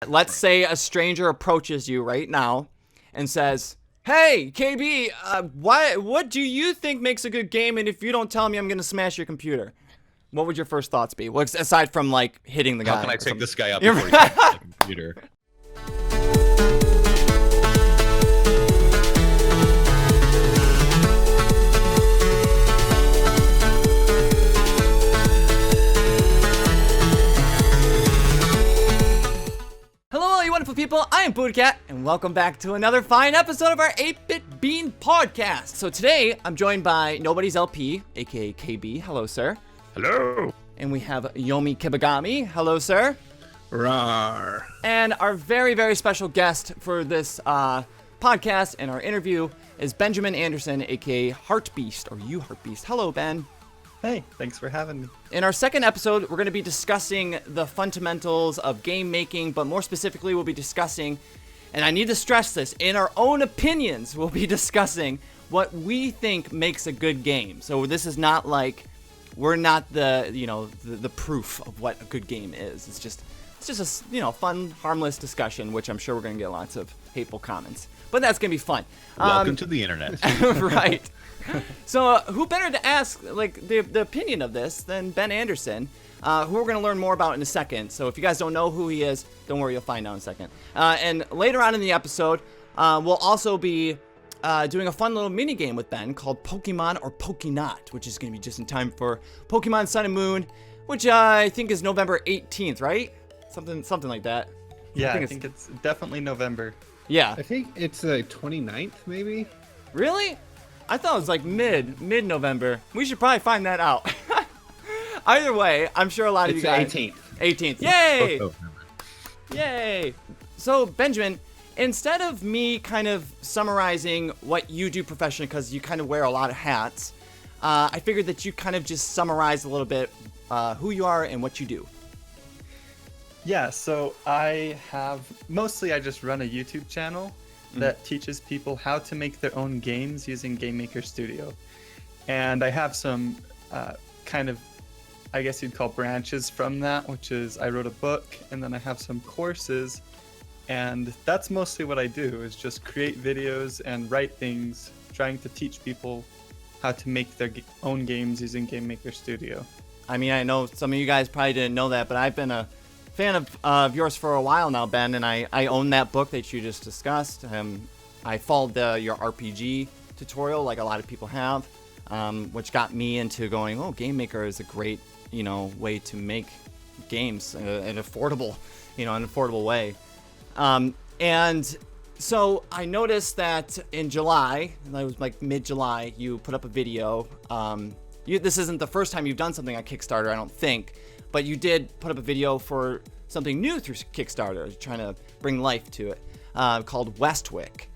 Let's say a stranger approaches you right now and says, "Hey, KB, what do you think makes a good game? And if you don't tell me, I'm gonna smash your computer." What would your first thoughts be? Well, aside from like hitting the guy. How can I take this guy up You're before he takes the computer? Hello, all you wonderful people. I am BuddhaCat, and welcome back to another fine episode of our 8-Bit Bean podcast. So today, I'm joined by KnowBuddies LP, aka KB. Hello, sir. Hello. And we have Yomi Kibagami. Hello, sir. Rawr. And our very, very special guest for this podcast and our interview is Benjamin Anderson, aka HeartBeast, or uHeartBeast. Hello, Ben. Hey, thanks for having me. In our second episode, we're going to be discussing the fundamentals of game making, but more specifically, we'll be discussing, and I need to stress this, in our own opinions, we'll be discussing what we think makes a good game. So this is not like, we're not the proof of what a good game is. It's just a fun, harmless discussion, which I'm sure we're going to get lots of hateful comments. But that's going to be fun. Welcome to the internet. Right. So who better to ask like the opinion of this than Ben Anderson, who we're going to learn more about in a second. So if you guys don't know who he is, don't worry, you'll find out in a second. And later on in the episode, we'll also be doing a fun little mini game with Ben called Pokemon or PokeNOT, which is going to be just in time for Pokemon Sun and Moon, which I think is November 18th, right? Something like that. Yeah, I think it's definitely November. Yeah. I think it's the 29th, maybe? Really? I thought it was like mid-November. We should probably find that out. Either way, I'm sure a lot of you guys... It's 18th. Yay! Oh, Yay! So, Benjamin, instead of me kind of summarizing what you do professionally, because you kind of wear a lot of hats, I figured that you kind of just summarize a little bit who you are and what you do. Yeah, so I just run a YouTube channel that teaches people how to make their own games using Gamemaker Studio. And I have some kind of, I guess you'd call branches from that, which is I wrote a book and then I have some courses. And that's mostly what I do, is just create videos and write things, trying to teach people how to make their own games using Gamemaker Studio. I mean, I know some of you guys probably didn't know that, but I've been a fan of yours for a while now, Ben, and I own that book that you just discussed. I followed your RPG tutorial like a lot of people have, which got me into going, oh, Gamemaker is a great, way to make games in an affordable way. And so I noticed that in July, it was like mid-July, you put up a video. This isn't the first time you've done something on Kickstarter, I don't think. But you did put up a video for something new through Kickstarter, trying to bring life to it, called Westwick.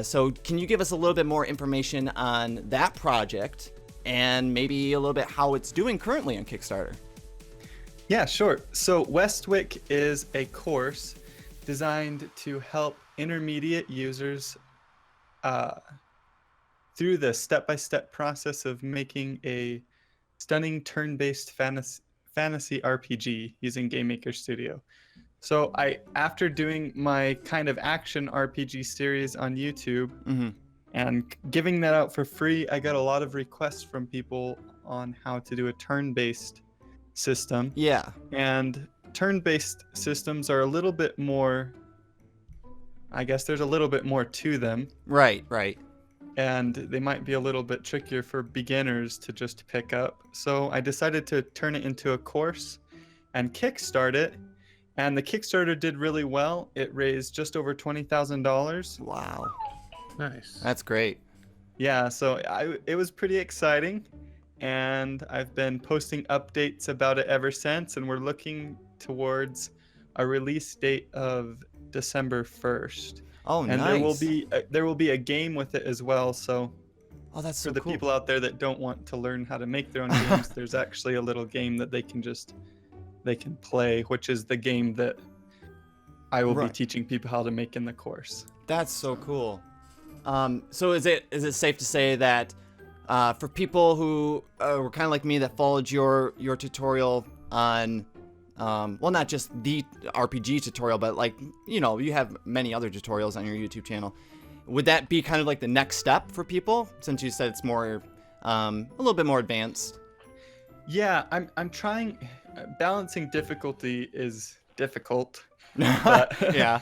So can you give us a little bit more information on that project and maybe a little bit how it's doing currently on Kickstarter? Yeah, sure. So Westwick is a course designed to help intermediate users through the step-by-step process of making a stunning turn-based fantasy RPG using Gamemaker Studio. So after doing my kind of action RPG series on YouTube and giving that out for free, I got a lot of requests from people on how to do a turn-based system. Yeah. And turn-based systems are a little bit more, I guess there's a little bit more to them. Right. And they might be a little bit trickier for beginners to just pick up. So I decided to turn it into a course and kickstart it. And the Kickstarter did really well. It raised just over $20,000. Wow. Nice. That's great. Yeah, so it was pretty exciting. And I've been posting updates about it ever since. And we're looking towards a release date of December 1st. Oh, and nice. there will be a game with it as well. So, that's so for the cool. people out there that don't want to learn how to make their own games, there's actually a little game that they can play, which is the game that I will be teaching people how to make in the course. That's so cool. So is it safe to say that for people who were kind of like me that followed your tutorial on well, not just the RPG tutorial, but like, you have many other tutorials on your YouTube channel. Would that be kind of like the next step for people, since you said it's more, a little bit more advanced? Yeah, I'm trying. Balancing difficulty is difficult, but Yeah.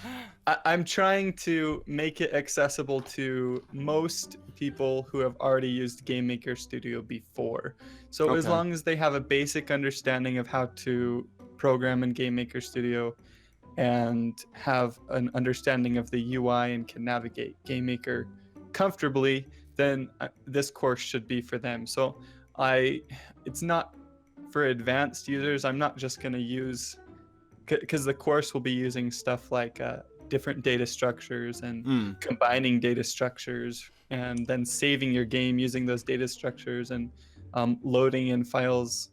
I'm trying to make it accessible to most people who have already used GameMaker Studio before. So as Okay. long as they have a basic understanding of how to program in GameMaker Studio and have an understanding of the UI and can navigate GameMaker comfortably, then this course should be for them. So it's not for advanced users. I'm not just going to use, because the course will be using stuff like different data structures and combining data structures and then saving your game using those data structures and loading in files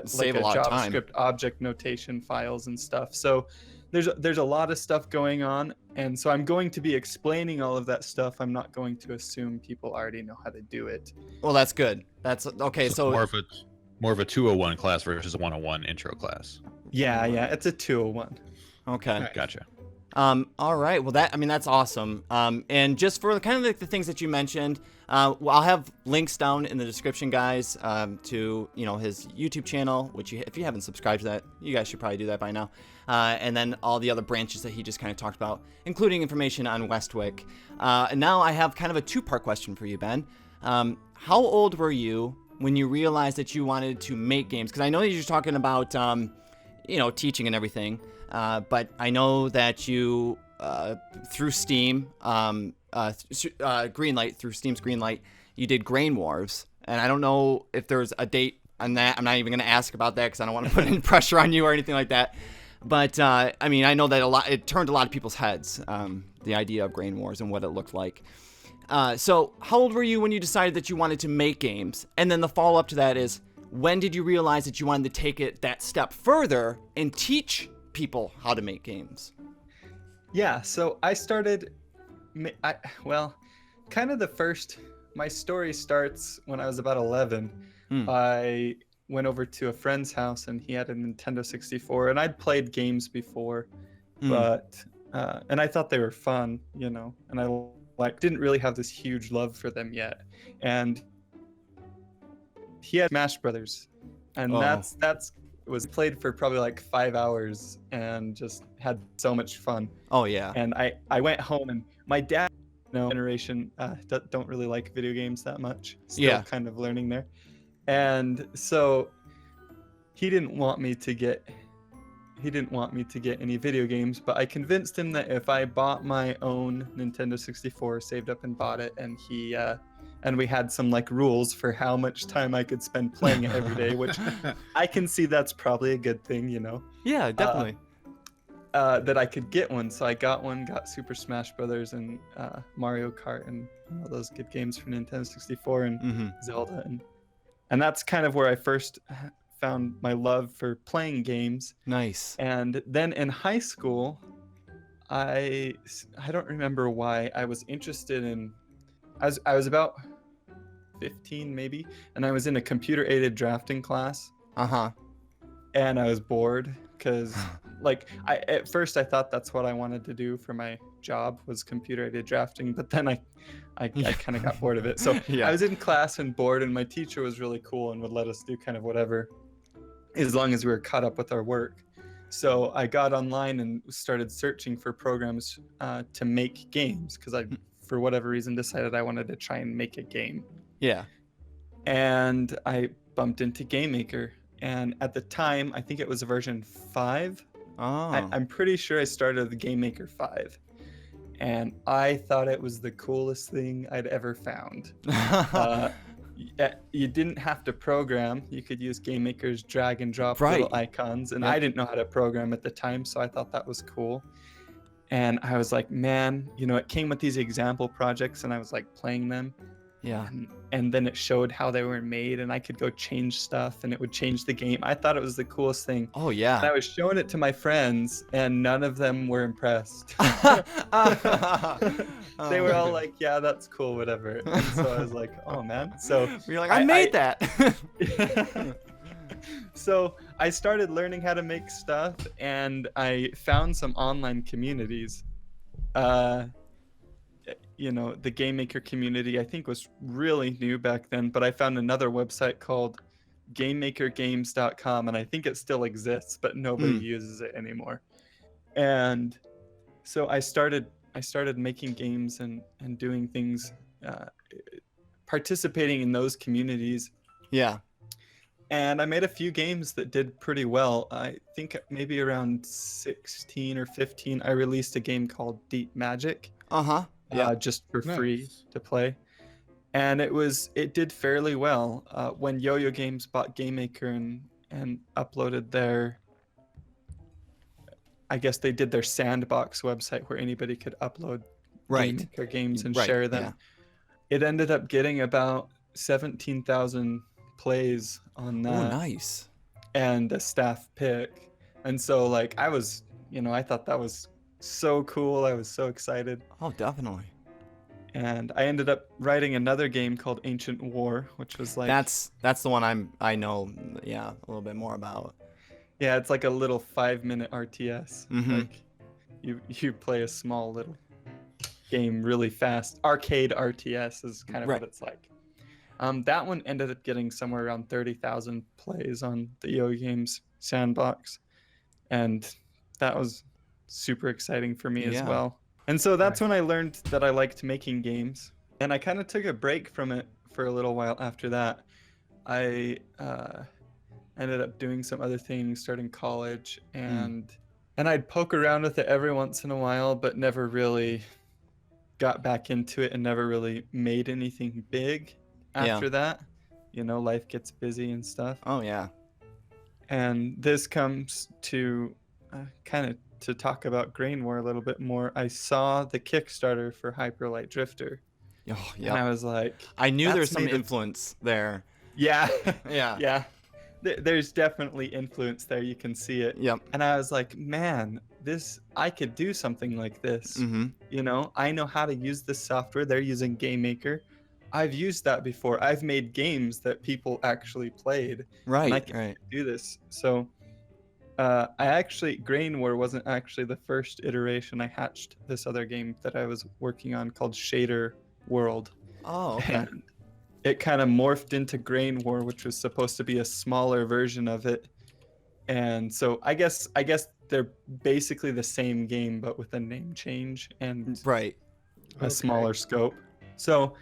Save like a lot of time. JavaScript object notation files and stuff. So there's a lot of stuff going on, and so I'm going to be explaining all of that stuff. I'm not going to assume people already know how to do it. Well, that's good. That's okay. So more of a 201 class versus a 101 intro class. Yeah, it's a 201. okay. Gotcha. All right. Well, that's awesome. And just for kind of the things that you mentioned, well, I'll have links down in the description, guys, to, his YouTube channel, which if you haven't subscribed to that, you guys should probably do that by now. And then all the other branches that he just kind of talked about, including information on Westwick. And now I have kind of a two-part question for you, Ben. How old were you when you realized that you wanted to make games? Because I know that you're talking about, teaching and everything. But I know that you, through Steam, Greenlight, through Steam's Greenlight, you did Grain Wars. And I don't know if there's a date on that. I'm not even going to ask about that because I don't want to put any pressure on you or anything like that. But, I know that it turned a lot of people's heads, the idea of Grain Wars and what it looked like. So how old were you when you decided that you wanted to make games? And then the follow-up to that is, when did you realize that you wanted to take it that step further and teach people how to make games? Yeah, so I started, kind of my story starts when I was about 11. I went over to a friend's house and he had a Nintendo 64, and I'd played games before, but, and I thought they were fun, and I didn't really have this huge love for them yet. And he had Smash Brothers, and that's was played for probably like 5 hours and just had so much fun. Oh yeah. And I went home, and my dad, generation, don't really like video games that much. Still kind of learning there. And so he didn't want me to get any video games, but I convinced him that if I bought my own Nintendo 64, saved up and bought it, and and we had some like rules for how much time I could spend playing it every day, which I can see that's probably a good thing, Yeah, definitely. That I could get one. So I got Super Smash Brothers and Mario Kart and all those good games for Nintendo 64 and Zelda. And that's kind of where I first found my love for playing games. Nice. And then in high school, I don't remember why I was interested in, I was about 15 maybe, and I was in a computer-aided drafting class. And I was bored because at first I thought that's what I wanted to do for my job, was computer-aided drafting, but then I kind of got bored of it. So I was in class and bored, and my teacher was really cool and would let us do kind of whatever as long as we were caught up with our work. So I got online and started searching for programs to make games, because I, for whatever reason, decided I wanted to try and make a game. Yeah. And I bumped into GameMaker, and at the time, I think it was version 5. I'm pretty sure I started with GameMaker 5, and I thought it was the coolest thing I'd ever found. You didn't have to program. You could use GameMaker's drag and drop little icons, and I didn't know how to program at the time, so I thought that was cool. And I was like, man, it came with these example projects, and I was like playing them. Yeah. And then it showed how they were made, and I could go change stuff, and it would change the game. I thought it was the coolest thing. Oh yeah. And I was showing it to my friends, and none of them were impressed. They were all like, yeah, that's cool, whatever. And so I was like, oh man. So you're like, I made that. So I started learning how to make stuff, and I found some online communities. The Gamemaker community, I think, was really new back then, but I found another website called GamemakerGames.com, and I think it still exists, but nobody uses it anymore. And so I started making games and doing things, participating in those communities. Yeah. And I made a few games that did pretty well. I think maybe around 16 or 15, I released a game called Deep Magic. Uh-huh. Yeah. Just for free to play. And it did fairly well. When Yo-Yo Games bought GameMaker and uploaded their, I guess they did their sandbox website where anybody could upload GameMaker games and share them. Yeah. It ended up getting about 17,000 plays on that. Oh, nice. And a staff pick. And so like I thought that was so cool. I was so excited. Oh, definitely. And I ended up writing another game called Ancient War, which was like that's the one I know a little bit more about. Yeah, it's like a little 5-minute RTS. Mm-hmm. Like you play a small little game really fast. Arcade RTS is kind of what it's like. That one ended up getting somewhere around 30,000 plays on the Yo Games sandbox, and that was super exciting for me as well. And so that's when I learned that I liked making games, and I kind of took a break from it for a little while after that. I ended up doing some other things, starting college, and I'd poke around with it every once in a while, but never really got back into it and never really made anything big after that. Life gets busy and stuff. Oh, yeah. And this comes to kind of to talk about Grain War a little bit more. I saw the Kickstarter for Hyperlight Drifter. Oh, yeah. And I was like, I knew there was some influence there. Yeah. Yeah. Yeah. There's definitely influence there. You can see it. Yep. And I was like, man, I could do something like this. Mm-hmm. I know how to use this software. They're using GameMaker. I've used that before. I've made games that people actually played. Right. And I can do this. So Grain War wasn't actually the first iteration. I hatched this other game that I was working on called Shader World. Oh, okay. And it kind of morphed into Grain War, which was supposed to be a smaller version of it. And so I guess they're basically the same game, but with a name change and a smaller scope. So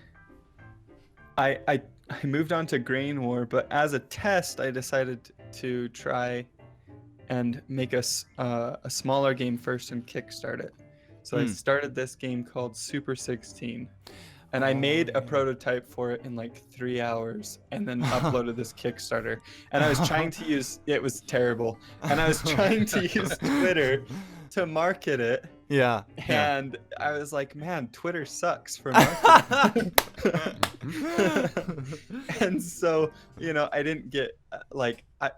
I moved on to Grain War, but as a test, I decided to try and make a smaller game first and kickstart it. So I started this game called Super 16. And I made a prototype for it in like 3 hours and then uploaded this Kickstarter. And I was trying to it was terrible. And I was trying to use Twitter to market it. Yeah. And I was like, man, Twitter sucks for marketing. And so, I didn't get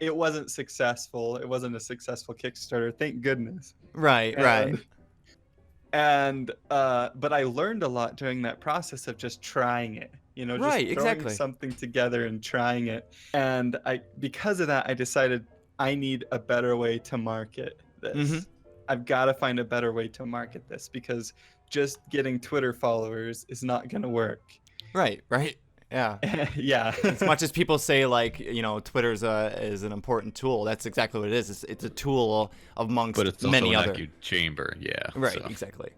it wasn't successful. It wasn't a successful Kickstarter. Thank goodness. Right. And but I learned a lot during that process of just trying it, just throwing something together and trying it. And because of that, I decided I need a better way to market this. Mm-hmm. I've got to find a better way to market this because just getting Twitter followers is not going to work. Right. Yeah. Yeah. As much as people say, Twitter is an important tool, that's exactly what it is. It's a tool amongst but it's many also other. Echo chamber. Yeah. Right. So. Exactly.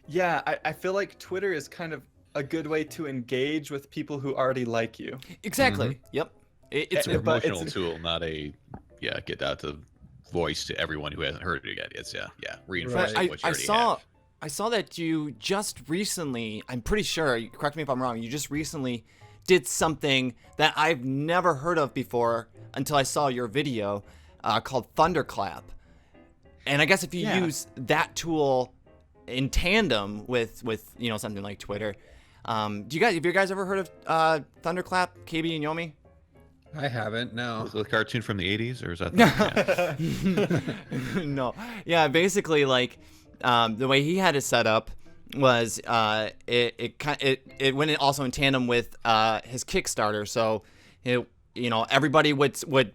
Yeah, I feel like Twitter is kind of a good way to engage with people who already like you. Exactly. Mm-hmm. Yep. It's a promotional tool, not a get out to voice to everyone who hasn't heard it yet. It's reinforcing what you already have. I saw that you just recently, I'm pretty sure, correct me if I'm wrong, you just recently did something that I've never heard of before until I saw your video called Thunderclap. And I guess if you use that tool in tandem with something like Twitter, have you guys ever heard of Thunderclap, KB and Yomi? I haven't, no. Was it a cartoon from the 80s, or is that No. Yeah, basically, the way he had it set up was it went also in tandem with his Kickstarter. So everybody would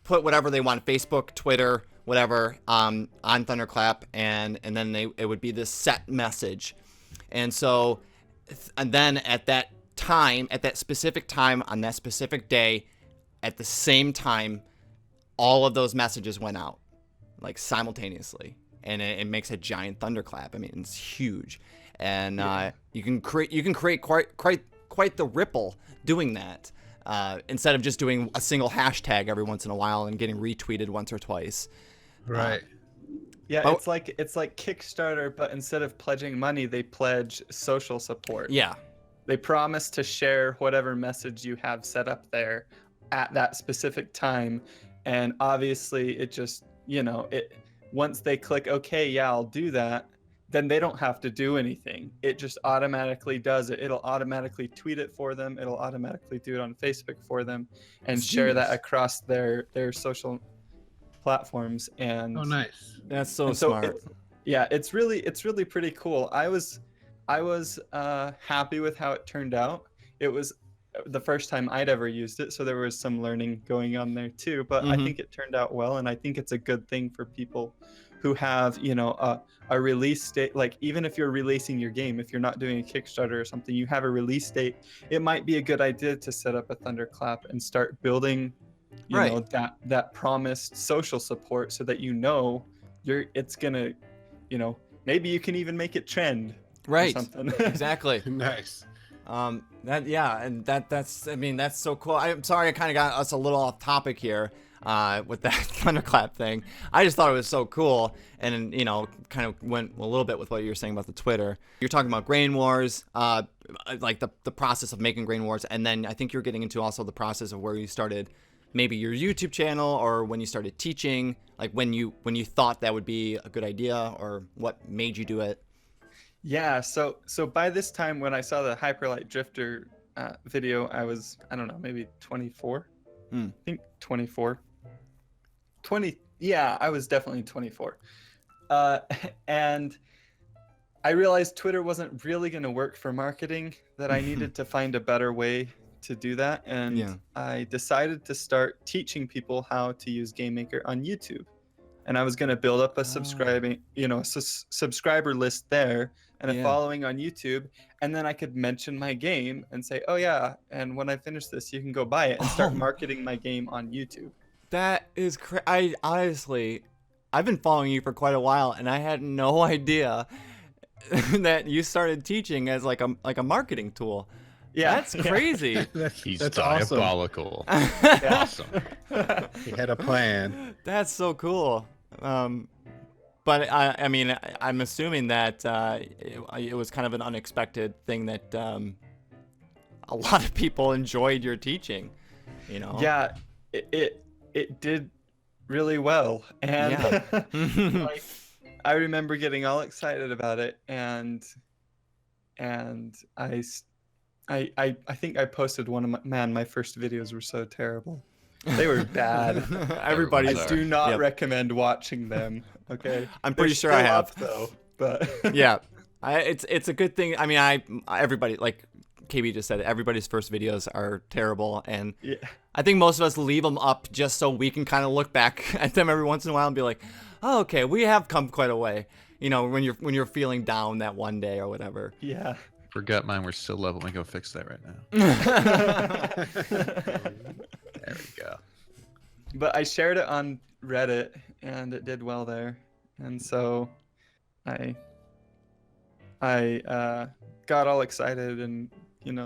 put whatever they want, Facebook, Twitter, whatever, on Thunderclap, and then it would be this set message. And so, and then at that specific time, on that specific day, at the same time, all of those messages went out, like simultaneously, and it makes a giant thunderclap. I mean, it's huge, and you can create quite the ripple doing that, instead of just doing a single hashtag every once in a while and getting retweeted once or twice. Right. Yeah, it's like Kickstarter, but instead of pledging money, they pledge social support. Yeah. They promise to share whatever message you have set up there at that specific time. And obviously it just, once they click, okay, yeah, I'll do that, then they don't have to do anything. It just automatically does it. It'll automatically tweet it for them. It'll automatically do it on Facebook for them and share that across their social platforms. And oh, nice. That's so smart. It's really pretty cool. I was happy with how it turned out. It was the first time I'd ever used it, so there was some learning going on there too, but I think it turned out well, and I think it's a good thing for people who have a release date. Like, even if you're releasing your game, if you're not doing a Kickstarter or something, you have a release date, it might be a good idea to set up a thunderclap and start building that promised social support, so that it's gonna maybe you can even make it trend, right? Or something. Exactly. Nice. That's so cool. I'm sorry I kind of got us a little off topic here with that thunderclap thing. I just thought it was so cool, and kind of went a little bit with what you were saying about the Twitter. You're talking about Grain Wars, like the process of making Grain Wars, and then I think you're getting into also the process of where you started maybe your YouTube channel, or when you started teaching, like when you thought that would be a good idea, or what made you do it. Yeah, so by this time, when I saw the Hyperlight Drifter video, I was, I don't know, maybe 24. I think 24. 20. Yeah, I was definitely 24. And I realized Twitter wasn't really going to work for marketing, that I needed to find a better way to do that. And I decided to start teaching people how to use Gamemaker on YouTube. And I was going to build up a subscriber list there, and a following on YouTube, and then I could mention my game and say, oh yeah, and when I finish this, you can go buy it, and start marketing my game on YouTube. That is I honestly, I've been following you for quite a while, and I had no idea that you started teaching as like a marketing tool. Yeah, that's crazy. He's that's diabolical. Awesome. He had a plan. That's so cool. But I mean, I'm assuming that it was kind of an unexpected thing that a lot of people enjoyed your teaching. Yeah, it did really well, and like, I remember getting all excited about it, and I think I posted one of my first videos were so terrible. They were bad. I do not recommend watching them. Okay, I'm pretty sure I have up, though. But yeah, it's a good thing. I mean, everybody, like KB just said, everybody's first videos are terrible, and I think most of us leave them up just so we can kind of look back at them every once in a while and be like, oh, okay, we have come quite a way. When you're feeling down that one day or whatever. Yeah. Forgot mine. We're still level. Let me go fix that right now. There we go. But I shared it on Reddit, and it did well there, and so I got all excited and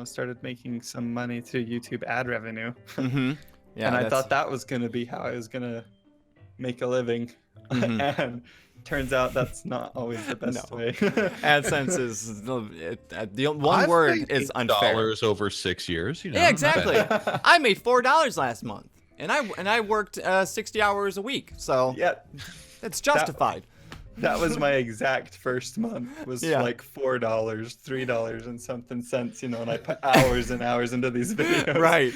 started making some money through YouTube ad revenue. Yeah, and I thought that was gonna be how I was gonna make a living, and turns out that's not always the best way. AdSense is the one word is unfair. $8 over 6 years. Yeah, exactly. I made $4 last month, and I worked 60 hours a week, so yeah, it's justified. That was my exact first month. Was like $4, $3 and something cents. And I put hours and hours into these videos. Right.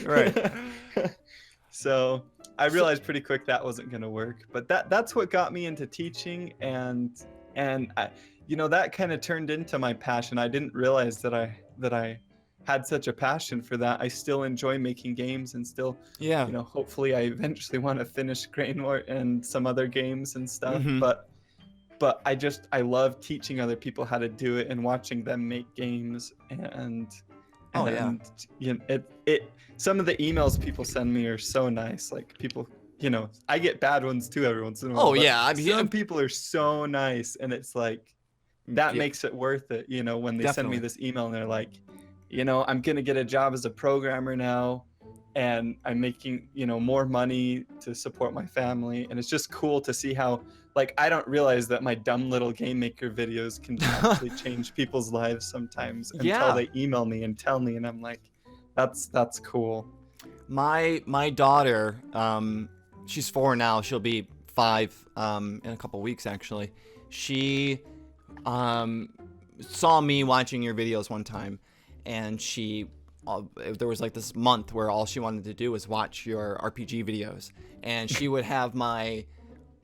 So I realized pretty quick that wasn't going to work, but that's what got me into teaching, and I, that kind of turned into my passion. I didn't realize that I had such a passion for that. I still enjoy making games and still, hopefully I eventually want to finish Grain Wars and some other games and stuff. Mm-hmm. But I love teaching other people how to do it and watching them make games some of the emails people send me are so nice. Like people, I get bad ones too every once in a while. Oh yeah, some people are so nice, and it's like that makes it worth it. When they send me this email and they're like, I'm gonna get a job as a programmer now, and I'm making more money to support my family, and it's just cool to see how. Like, I don't realize that my dumb little Gamemaker videos can actually change people's lives sometimes until they email me and tell me, and I'm like, that's cool. My daughter, she's 4 now. She'll be 5 in a couple weeks, actually. She saw me watching your videos one time, and there was like this month where all she wanted to do was watch your RPG videos, and she would have my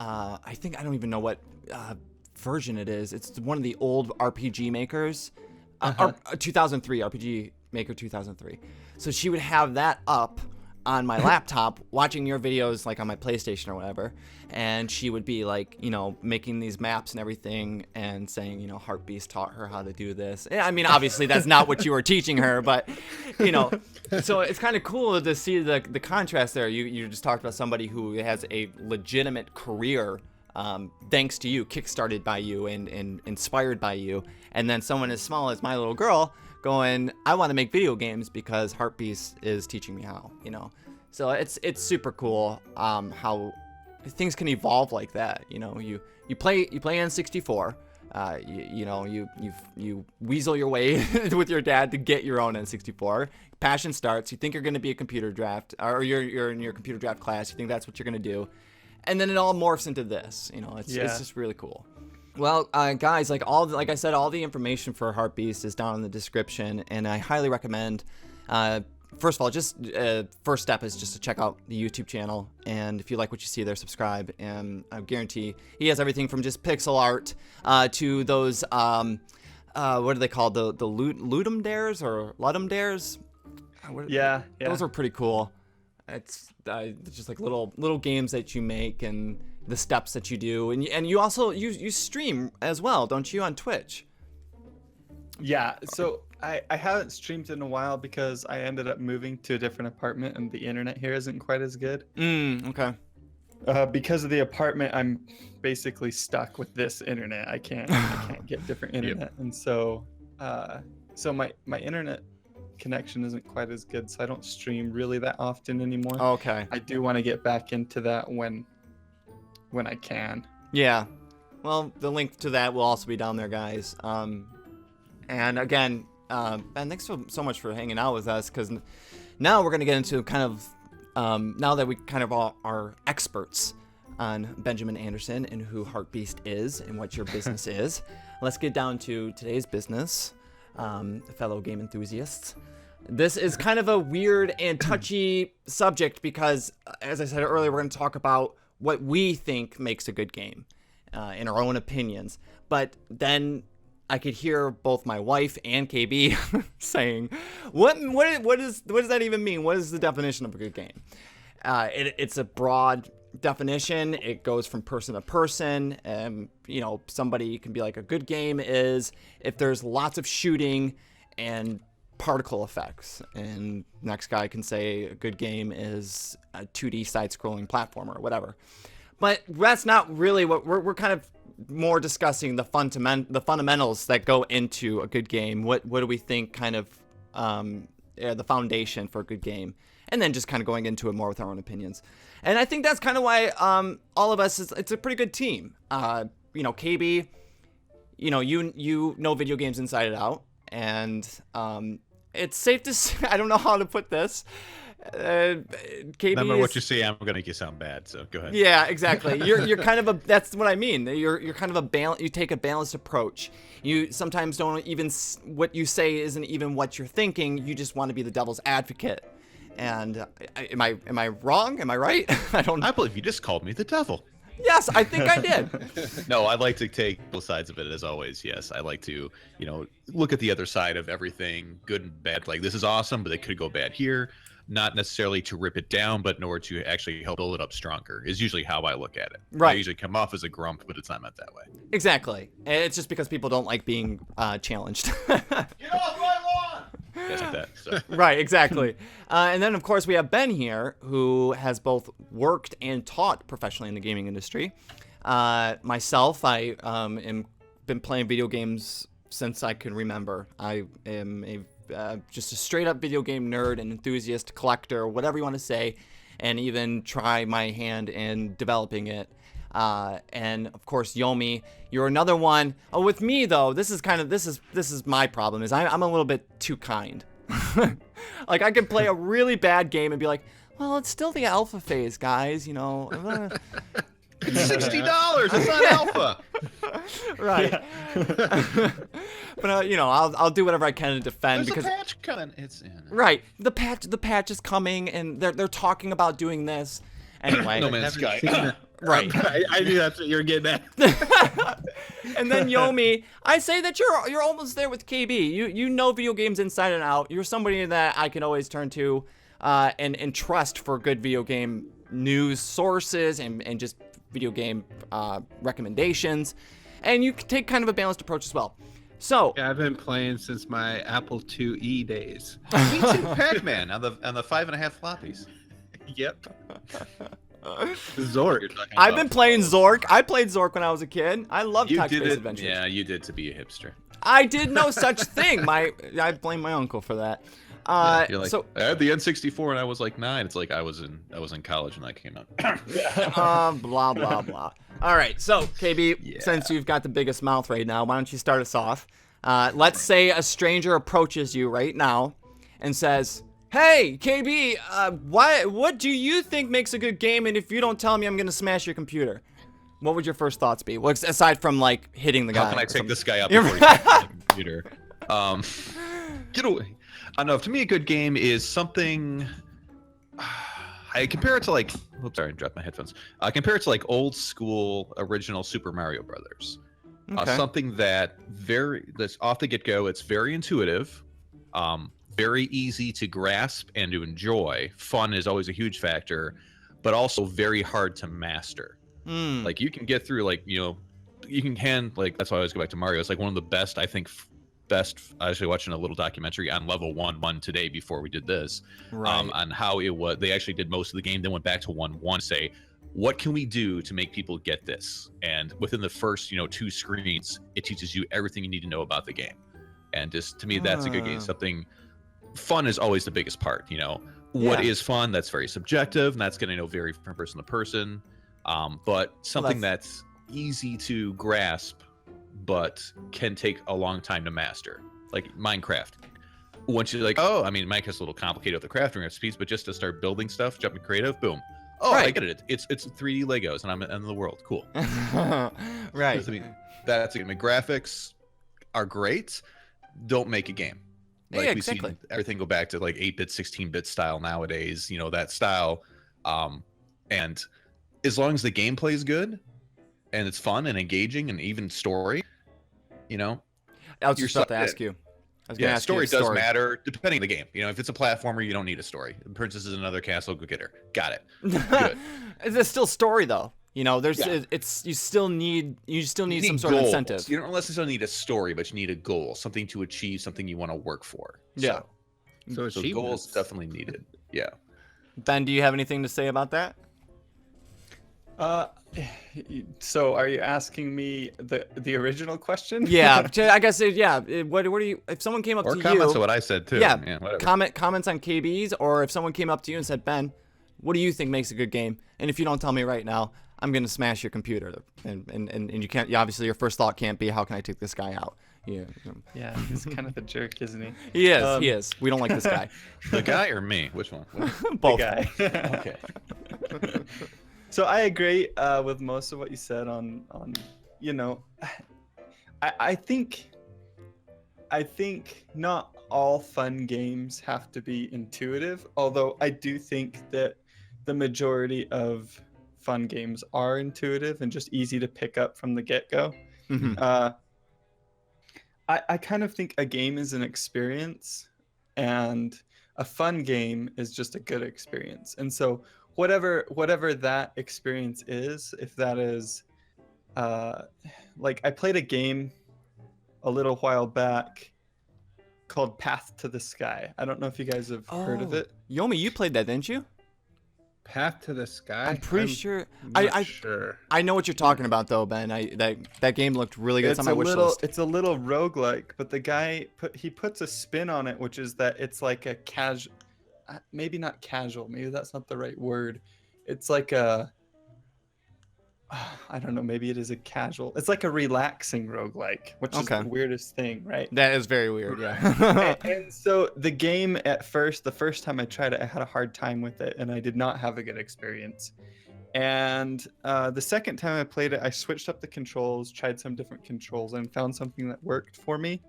I don't even know what version it is. It's one of the old RPG makers, 2003 RPG Maker 2003. So she would have that up on my laptop, watching your videos like on my PlayStation or whatever, and she would be like, making these maps and everything, and saying, HeartBeast taught her how to do this. I mean, obviously that's not what you were teaching her, but so it's kind of cool to see the contrast there. You just talked about somebody who has a legitimate career thanks to you, kickstarted by you and inspired by you, and then someone as small as my little girl going, I want to make video games because HeartBeast is teaching me how, So it's super cool how things can evolve like that. You play N64, you weasel your way with your dad to get your own N64. Passion starts. You think you're going to be a computer draft, or you're in your computer draft class. You think that's what you're going to do, and then it all morphs into this. It's just really cool. Well, guys, like I said, all the information for HeartBeast is down in the description, and I highly recommend. First of all, just first step is just to check out the YouTube channel, and if you like what you see there, subscribe. And I guarantee he has everything from just pixel art to those what are they called, the Ludum Dares or Ludum Dares? Yeah, those are pretty cool. It's just like little games that you make and the steps that you do, and you also you stream as well, don't you, on Twitch? Yeah, so I haven't streamed in a while because I ended up moving to a different apartment and the internet here isn't quite as good. Okay. Because of the apartment, I'm basically stuck with this internet. I can't get different internet, and so my internet connection isn't quite as good, so I don't stream really that often anymore. Okay. I do want to get back into that when I can. Yeah. Well, the link to that will also be down there, guys. And again, Ben, thanks so much for hanging out with us, because now we're going to get into kind of, now that we kind of are experts on Benjamin Anderson and who HeartBeast is and what your business is, let's get down to today's business, fellow game enthusiasts. This is kind of a weird and touchy subject because, as I said earlier, we're going to talk about what we think makes a good game in our own opinions. But then I could hear both my wife and KB saying, what does that even mean? What is the definition of a good game? It's a broad definition. It goes from person to person. Somebody can be like, a good game is if there's lots of shooting and particle effects, and next guy can say a good game is a 2D side-scrolling platformer or whatever. But that's not really what we're kind of more discussing the fundamentals that go into a good game. What do we think kind of the foundation for a good game, and then just kind of going into it more with our own opinions. And I think that's kind of why all of us it's a pretty good team. KB, you know video games inside and out, and it's safe to say, I don't know how to put this. KB, remember what you say, I'm gonna make you sound bad, so go ahead. Yeah, exactly. You're kind of that's what I mean. You're kind of you take a balanced approach. You sometimes don't even, what you say isn't even what you're thinking. You just want to be the devil's advocate. And am I wrong? Am I right? I believe you just called me the devil. Yes, I think I did. No, I like to take both sides of it, as always. Yes, I like to, look at the other side of everything, good and bad. Like, this is awesome, but it could go bad here. Not necessarily to rip it down, but in order to actually help build it up stronger is usually how I look at it. Right. I usually come off as a grump, but it's not meant that way. Exactly. It's just because people don't like being challenged. Get off my lawn! Yes, like that. So. Right, exactly. And then, of course, we have Ben here, who has both worked and taught professionally in the gaming industry. Myself, I am been playing video games since I can remember. I am just a straight-up video game nerd, an enthusiast, collector, whatever you want to say, and even try my hand in developing it. And of course, Yomi, you're another one. Oh, with me though, this is my problem. Is I'm a little bit too kind. Like, I could play a really bad game and be like, well, it's still the alpha phase, guys. $60. It's not alpha. Right. But I'll do whatever I can to defend. There's because a patch coming. Right. The patch is coming, and they're talking about doing this. Anyway. No Man's Sky. Right. I knew that's what you're getting at. And then Yomi, I say that you're almost there with KB. You know video games inside and out. You're somebody that I can always turn to and trust for good video game news sources and just video game recommendations. And you can take kind of a balanced approach as well. So yeah, I've been playing since my Apple IIe days. Me too. Pac-Man on the 5.5 floppies. Yep. Zork. I've been playing Zork. I played Zork when I was a kid. I love text-based adventures. Yeah, you did to be a hipster. I did no such thing. I blame my uncle for that. You're like, I had the N64 and I was like 9. It's like I was in college when that came out. Blah blah blah. All right, so KB, since you've got the biggest mouth right now, why don't you start us off? Let's say a stranger approaches you right now and says, "Hey, KB, what do you think makes a good game? And if you don't tell me, I'm gonna smash your computer." What would your first thoughts be? Well, aside from like hitting the guy. How can I take this guy out before he gets the computer? Get away. I don't know. To me, a good game is something. I compare it to like. Oops, sorry, I dropped my headphones. I compare it to like old school original Super Mario Brothers. Okay. Something that's off the get-go. It's very intuitive, very easy to grasp and to enjoy. Fun is always a huge factor, but also very hard to master. Like you can get through you can hand that's why I always go back to Mario. It's like one of the best, I think. I was actually watching a little documentary on level 1 today before we did this, right. On how it was. They actually did most of the game, then went back to 1 to say, what can we do to make people get this? And within the first 2 screens, it teaches you everything you need to know about the game. And just to me, that's a good game. Something fun is always the biggest part. What is fun? That's very subjective, and that's going to vary from person to person. But something that's easy to grasp, but can take a long time to master, like Minecraft. Once you're like, Minecraft's a little complicated with the crafting recipes, but just to start building stuff, jumping creative, boom. Oh, right. I get it. It's 3D Legos, and I'm in the world. Cool. Right. That's a game. Graphics are great. Don't make a game. Yeah, we see everything go back to like 8-bit, 16-bit style nowadays. That style, and as long as the gameplay is good and it's fun and engaging and even story, I was just about to ask you. I was going to ask story you does matter depending on the game. If it's a platformer, you don't need a story. Princess is another castle, go get her. Got it. Good. There's still story though. You still need some sort of incentive. You don't necessarily need a story, but you need a goal, something to achieve, something you want to work for. Yeah. So goals definitely needed. Yeah. Ben, do you have anything to say about that? So are you asking me the original question? Yeah, I guess. Yeah. What do you? If someone came up to you, or comments on what I said too. Yeah. Whatever. Comments on KBs, or if someone came up to you and said, "Ben, what do you think makes a good game? And if you don't tell me right now, I'm gonna smash your computer." And you can't. Obviously, your first thought can't be, "How can I take this guy out?" Yeah. Yeah, he's kind of a jerk, isn't he? He is. He is. We don't like this guy. The guy or me? Which one? Both. The guy. Okay. So I agree with most of what you said on I think not all fun games have to be intuitive, although I do think that the majority of fun games are intuitive and just easy to pick up from the get-go. Mhm. I kind of think a game is an experience, and a fun game is just a good experience. And so whatever that experience is, if that is like I played a game a little while back called Path to the Sky. I don't know if you guys have heard of it. Yomi, you played that, didn't you? Path to the Sky? I'm pretty sure. Not sure. I know what you're talking about though, Ben. That game looked really good. It's on my wish list. It's a little roguelike, but the guy puts a spin on it, which is that it's like a casual, maybe not casual, maybe that's not the right word. It's like a, I don't know, maybe it is a casual. It's like a relaxing roguelike, which is the weirdest thing, right? That is very weird, yeah. and so the game the first time I tried it, I had a hard time with it, and I did not have a good experience. And the second time I played it, I switched up the controls, tried some different controls, and found something that worked for me.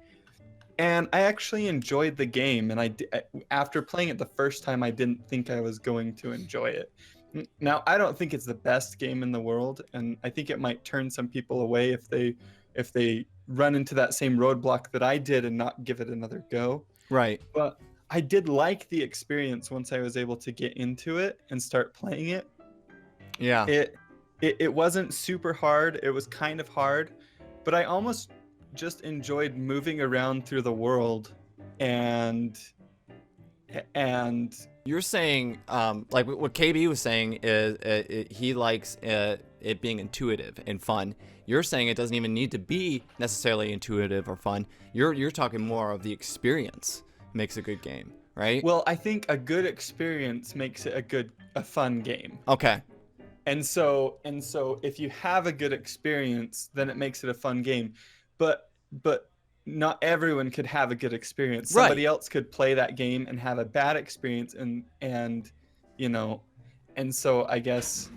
And I actually enjoyed the game, and after playing it the first time, I didn't think I was going to enjoy it. Now, I don't think it's the best game in the world, and I think it might turn some people away if they run into that same roadblock that I did and not give it another go. Right. But I did like the experience once I was able to get into it and start playing it. Yeah. It wasn't super hard. It was kind of hard, but I almost just enjoyed moving around through the world and you're saying, like what KB was saying is he likes it being intuitive and fun. You're saying it doesn't even need to be necessarily intuitive or fun. You're talking more of the experience makes a good game, right? Well, I think a good experience makes it a fun game. Okay. And so if you have a good experience, then it makes it a fun game. But not everyone could have a good experience. Somebody else could play that game and have a bad experience, and so I guess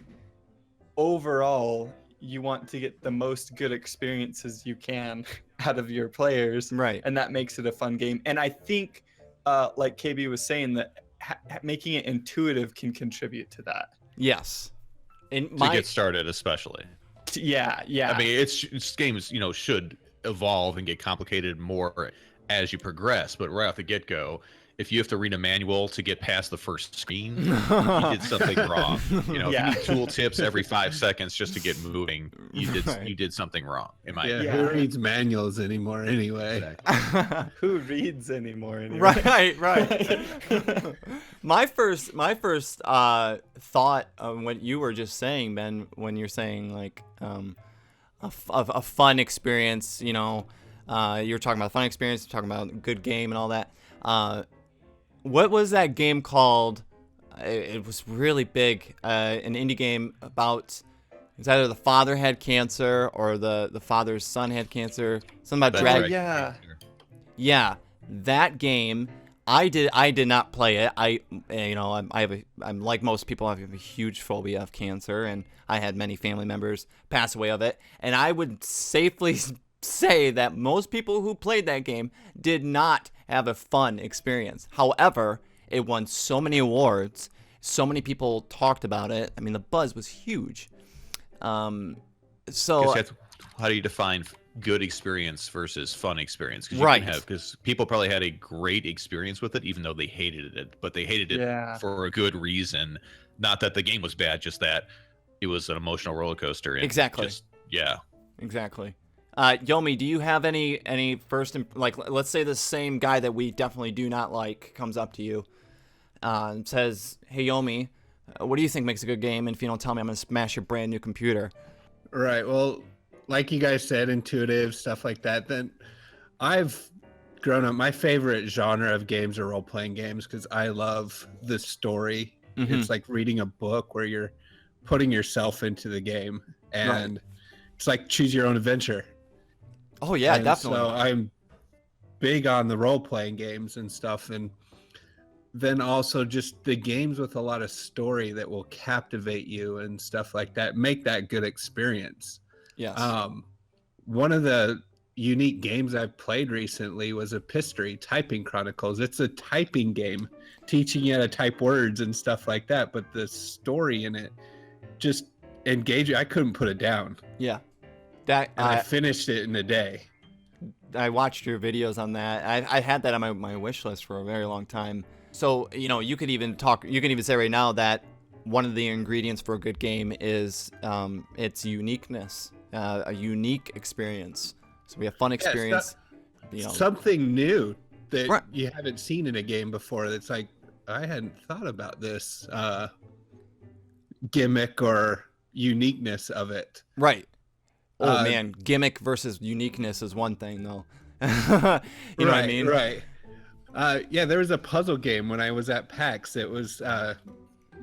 overall you want to get the most good experiences you can out of your players, right? And that makes it a fun game. And I think like KB was saying, that making it intuitive can contribute to that. Yes. To get started, especially. Yeah. I mean, it's games, should evolve and get complicated more as you progress, but right off the get-go, if you have to read a manual to get past the first screen, you did something wrong. If you need tool tips every 5 seconds just to get moving, you did something wrong. Who reads manuals anymore anyway? Exactly. Who reads anymore anyway? Right. My first thought on what you were just saying, Ben, when you're saying like a fun experience, you were talking about a fun experience, you're talking about a good game and all that. What was that game called? It was really big, an indie game about, it's either the father had cancer or the father's son had cancer. Something about dragon. Yeah, that game. I did not play it. I'm like most people, I have a huge phobia of cancer, and I had many family members pass away of it. And I would safely say that most people who played that game did not have a fun experience. However, it won so many awards. So many people talked about it. I mean, the buzz was huge. How do you define good experience versus fun experience? Because people probably had a great experience with it, even though they hated it, but they hated it for a good reason. Not that the game was bad, just that it was an emotional roller coaster. Exactly. Exactly. Yomi, do you have any first, let's say the same guy that we definitely do not like comes up to you and says, "Hey Yomi, what do you think makes a good game? And if you don't tell me, I'm gonna smash your brand new computer." Right. Well, like you guys said, intuitive stuff like that. Then I've grown up. My favorite genre of games are role-playing games because I love the story. Mm-hmm. It's like reading a book where you're putting yourself into the game, and it's like choose your own adventure. Oh yeah, definitely. So I'm big on the role-playing games and stuff, and then also just the games with a lot of story that will captivate you and stuff like that, make that good experience. Yes. One of the unique games I've played recently was Epistory Typing Chronicles. It's a typing game teaching you how to type words and stuff like that, but the story in it just engaging. I couldn't put it down. Yeah. That And I finished it in a day. I watched your videos on that. I had that on my wish list for a very long time. So, you can even say right now that one of the ingredients for a good game is its uniqueness, a unique experience. So we have fun experience. Something new that Right. you haven't seen in a game before. That's like, I hadn't thought about this gimmick or uniqueness of it. Right. Oh man, gimmick versus uniqueness is one thing though. You know what I mean? Right. Yeah, there was a puzzle game when I was at PAX. It was that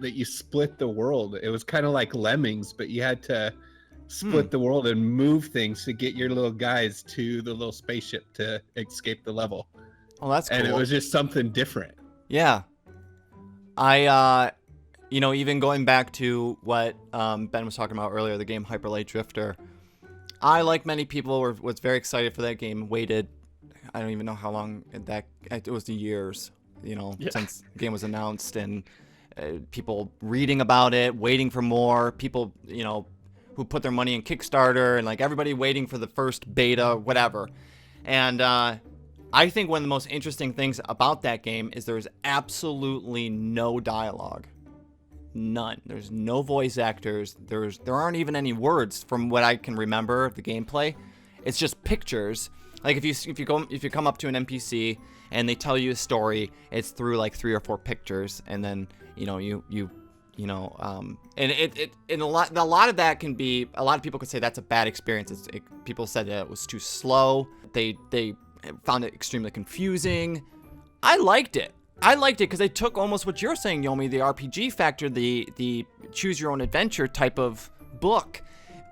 you split the world. It was kind of like Lemmings, but you had to split the world and move things to get your little guys to the little spaceship to escape the level. Oh, that's cool. And it was just something different. Yeah. I even going back to what Ben was talking about earlier, the game Hyper Light Drifter. I, like many people, was very excited for that game. Waited, I don't even know how long it was, the years, since the game was announced, and people reading about it, waiting for more. People, who put their money in Kickstarter, and like everybody waiting for the first beta, whatever. And I think one of the most interesting things about that game is there's absolutely no dialogue. None. There's no voice actors. There aren't even any words from what I can remember of the gameplay. It's just pictures. Like if you come up to an NPC and they tell you a story, it's through like 3 or 4 pictures, and then and a lot of that can be, a lot of people could say that's a bad experience. People said that it was too slow. They found it extremely confusing. I liked it because they took almost what you're saying, Yomi, the RPG factor, the choose your own adventure type of book